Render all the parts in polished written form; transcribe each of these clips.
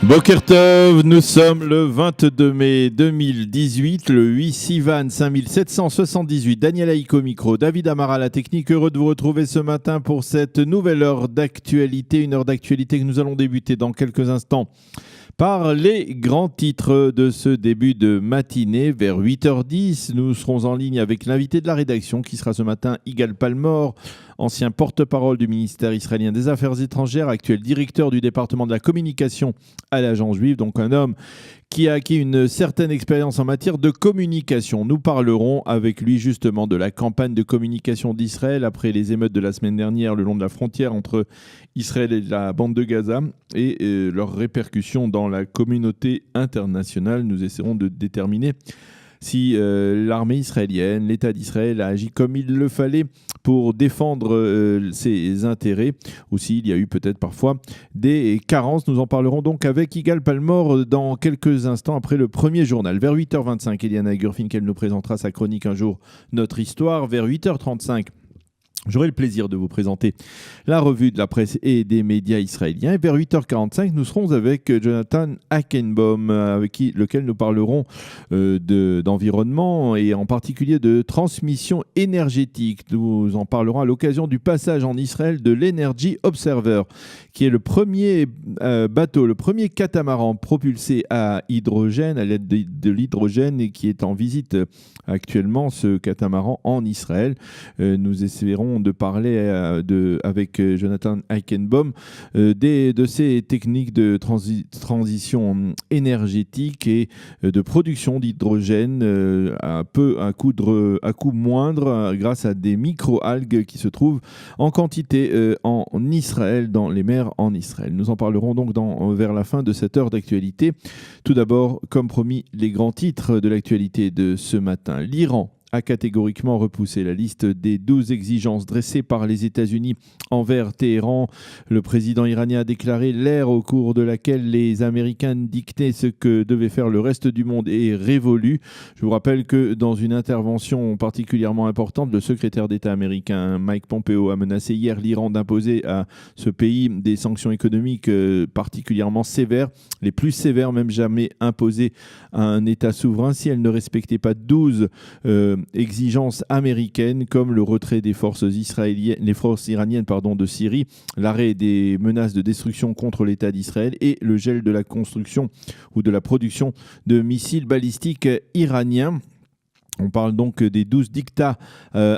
Boker Tov, nous sommes le 22 mai 2018, le 8 Sivan 5778. Daniel Haïko micro, David Amara à la technique. Heureux de vous retrouver ce matin pour cette nouvelle heure d'actualité. Une heure d'actualité que nous allons débuter dans quelques instants par les grands titres de ce début de matinée. Vers 8h10, nous serons en ligne avec l'invité de la rédaction qui sera ce matin Yigal Palmor, ancien porte-parole du ministère israélien des Affaires étrangères, actuel directeur du département de la communication à l'agence juive, donc un homme qui a acquis une certaine expérience en matière de communication. Nous parlerons avec lui justement de la campagne de communication d'Israël après les émeutes de la semaine dernière le long de la frontière entre Israël et la bande de Gaza et leurs répercussions dans la communauté internationale. Nous essaierons de déterminer si l'armée israélienne, l'État d'Israël a agi comme il le fallait pour défendre ses intérêts, ou s'il y a eu peut-être parfois des carences. Nous en parlerons donc avec Yigal Palmor dans quelques instants après le premier journal. Vers 8h25, Eliana Gurfinkel nous présentera sa chronique Un jour, notre histoire. Vers 8h35, j'aurai le plaisir de vous présenter la revue de la presse et des médias israéliens. Et vers 8h45, nous serons avec Jonathan Hackenbaum, avec lequel nous parlerons d'environnement et en particulier de transmission énergétique. Nous en parlerons à l'occasion du passage en Israël de l'Energy Observer, qui est le premier bateau, le premier catamaran propulsé à hydrogène, à l'aide de l'hydrogène, et qui est en visite actuellement, ce catamaran, en Israël. Nous essayerons de parler avec Jonathan Hackenbaum de ces techniques de transition énergétique et de production d'hydrogène à coût moindre grâce à des micro-algues qui se trouvent en quantité en Israël, dans les mers en Israël. Nous en parlerons donc vers la fin de cette heure d'actualité. Tout d'abord, comme promis, les grands titres de l'actualité de ce matin. L'Iran a catégoriquement repoussé la liste des 12 exigences dressées par les États-Unis envers Téhéran. Le président iranien a déclaré l'ère au cours de laquelle les Américains dictaient ce que devait faire le reste du monde est révolue. Je vous rappelle que dans une intervention particulièrement importante, le secrétaire d'État américain Mike Pompeo a menacé hier l'Iran d'imposer à ce pays des sanctions économiques particulièrement sévères, les plus sévères même jamais imposées à un État souverain si elle ne respectait pas 12 exigences américaines comme le retrait des forces iraniennes de Syrie, l'arrêt des menaces de destruction contre l'État d'Israël et le gel de la construction ou de la production de missiles balistiques iraniens. On parle donc des 12 dictats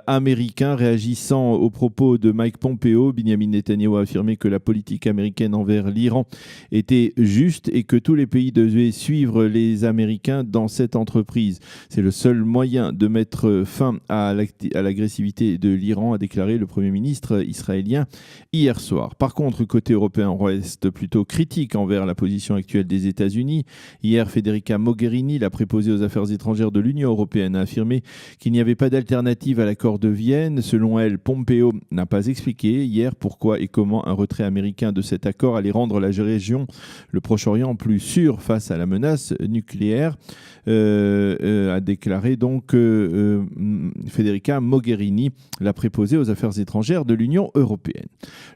américains réagissant aux propos de Mike Pompeo. Benjamin Netanyahu a affirmé que la politique américaine envers l'Iran était juste et que tous les pays devaient suivre les Américains dans cette entreprise. C'est le seul moyen de mettre fin à l'agressivité de l'Iran, a déclaré le Premier ministre israélien hier soir. Par contre, côté européen, on reste plutôt critique envers la position actuelle des États-Unis. Hier, Federica Mogherini, la préposée aux affaires étrangères de l'Union européenne, a affirmé qu'il n'y avait pas d'alternative à l'accord de Vienne. Selon elle, Pompeo n'a pas expliqué hier pourquoi et comment un retrait américain de cet accord allait rendre la région, le Proche-Orient, plus sûre face à la menace nucléaire, a déclaré donc Federica Mogherini, la préposée aux affaires étrangères de l'Union européenne.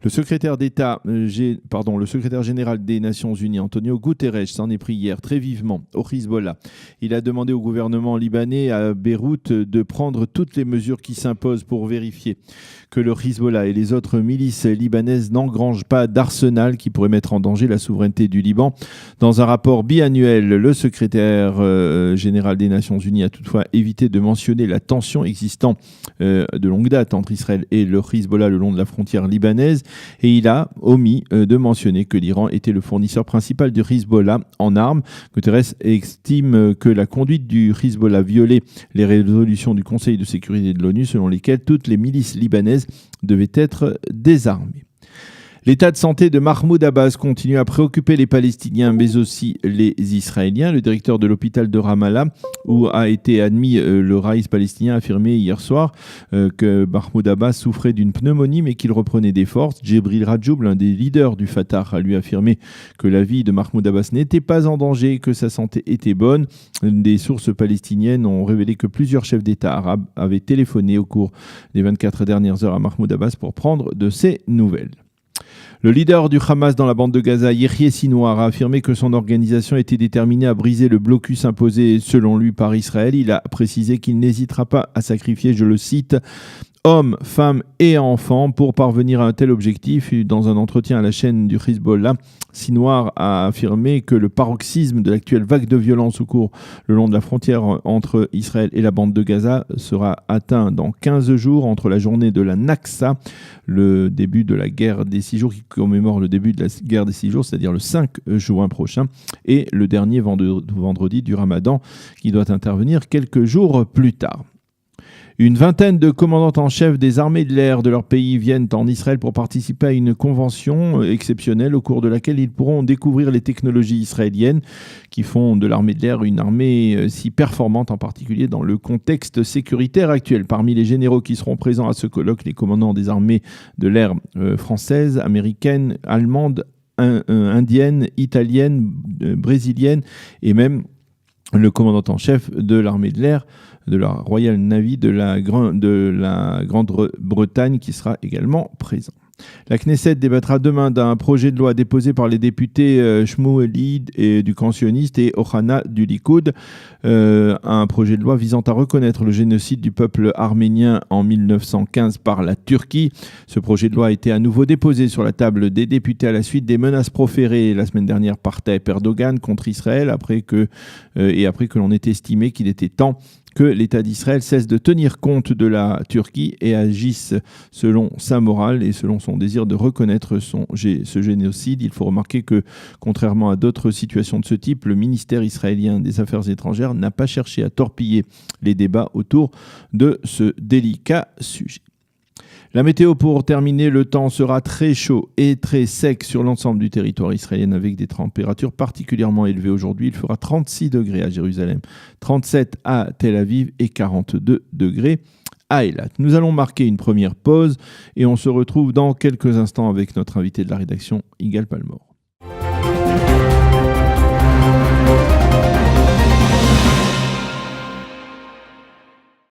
Le secrétaire général des Nations Unies, Antonio Guterres, s'en est pris hier très vivement au Hezbollah. Il a demandé au gouvernement libanais à Beyrouth de prendre toutes les mesures qui s'imposent pour vérifier que le Hezbollah et les autres milices libanaises n'engrangent pas d'arsenal qui pourrait mettre en danger la souveraineté du Liban. Dans un rapport biannuel, le secrétaire général des Nations Unies a toutefois évité de mentionner la tension existant de longue date entre Israël et le Hezbollah le long de la frontière libanaise, et il a omis de mentionner que l'Iran était le fournisseur principal du Hezbollah en armes. Guterres estime que la conduite du Hezbollah violait les résolutions du Conseil de sécurité de l'ONU selon lesquelles toutes les milices libanaises devaient être désarmées. L'état de santé de Mahmoud Abbas continue à préoccuper les Palestiniens, mais aussi les Israéliens. Le directeur de l'hôpital de Ramallah, où a été admis le Raïs palestinien, a affirmé hier soir que Mahmoud Abbas souffrait d'une pneumonie, mais qu'il reprenait des forces. Djibril Rajoub, l'un des leaders du Fatah, a lui affirmé que la vie de Mahmoud Abbas n'était pas en danger et que sa santé était bonne. Des sources palestiniennes ont révélé que plusieurs chefs d'État arabes avaient téléphoné au cours des 24 dernières heures à Mahmoud Abbas pour prendre de ses nouvelles. Le leader du Hamas dans la bande de Gaza, Yahya Sinwar, a affirmé que son organisation était déterminée à briser le blocus imposé selon lui par Israël. Il a précisé qu'il n'hésitera pas à sacrifier, je le cite, hommes, femmes et enfants pour parvenir à un tel objectif. Dans un entretien à la chaîne du Hezbollah, Sinwar a affirmé que le paroxysme de l'actuelle vague de violence au cours le long de la frontière entre Israël et la bande de Gaza sera atteint dans 15 jours, entre la journée de la Naksa, le début de la guerre des 6 jours qui commémore le début de la guerre des 6 jours, c'est-à-dire le 5 juin prochain, et le dernier vendredi du Ramadan qui doit intervenir quelques jours plus tard. Une vingtaine de commandants en chef des armées de l'air de leur pays viennent en Israël pour participer à une convention exceptionnelle au cours de laquelle ils pourront découvrir les technologies israéliennes qui font de l'armée de l'air une armée si performante, en particulier dans le contexte sécuritaire actuel. Parmi les généraux qui seront présents à ce colloque, les commandants des armées de l'air françaises, américaines, allemandes, indiennes, italiennes, brésiliennes et même le commandant en chef de l'armée de l'air de la Royal Navy de la Grande-Bretagne qui sera également présent. La Knesset débattra demain d'un projet de loi déposé par les députés Shmueli du camp sioniste et Ohana du Likoud, un projet de loi visant à reconnaître le génocide du peuple arménien en 1915 par la Turquie. Ce projet de loi a été à nouveau déposé sur la table des députés à la suite des menaces proférées la semaine dernière par Tayyip Erdogan contre Israël après que l'on ait estimé qu'il était temps que l'État d'Israël cesse de tenir compte de la Turquie et agisse selon sa morale et selon son désir de reconnaître ce génocide. Il faut remarquer que, contrairement à d'autres situations de ce type, le ministère israélien des Affaires étrangères n'a pas cherché à torpiller les débats autour de ce délicat sujet. La météo pour terminer, le temps sera très chaud et très sec sur l'ensemble du territoire israélien avec des températures particulièrement élevées aujourd'hui. Il fera 36 degrés à Jérusalem, 37 à Tel Aviv et 42 degrés à Eilat. Nous allons marquer une première pause et on se retrouve dans quelques instants avec notre invité de la rédaction, Igal Palmore.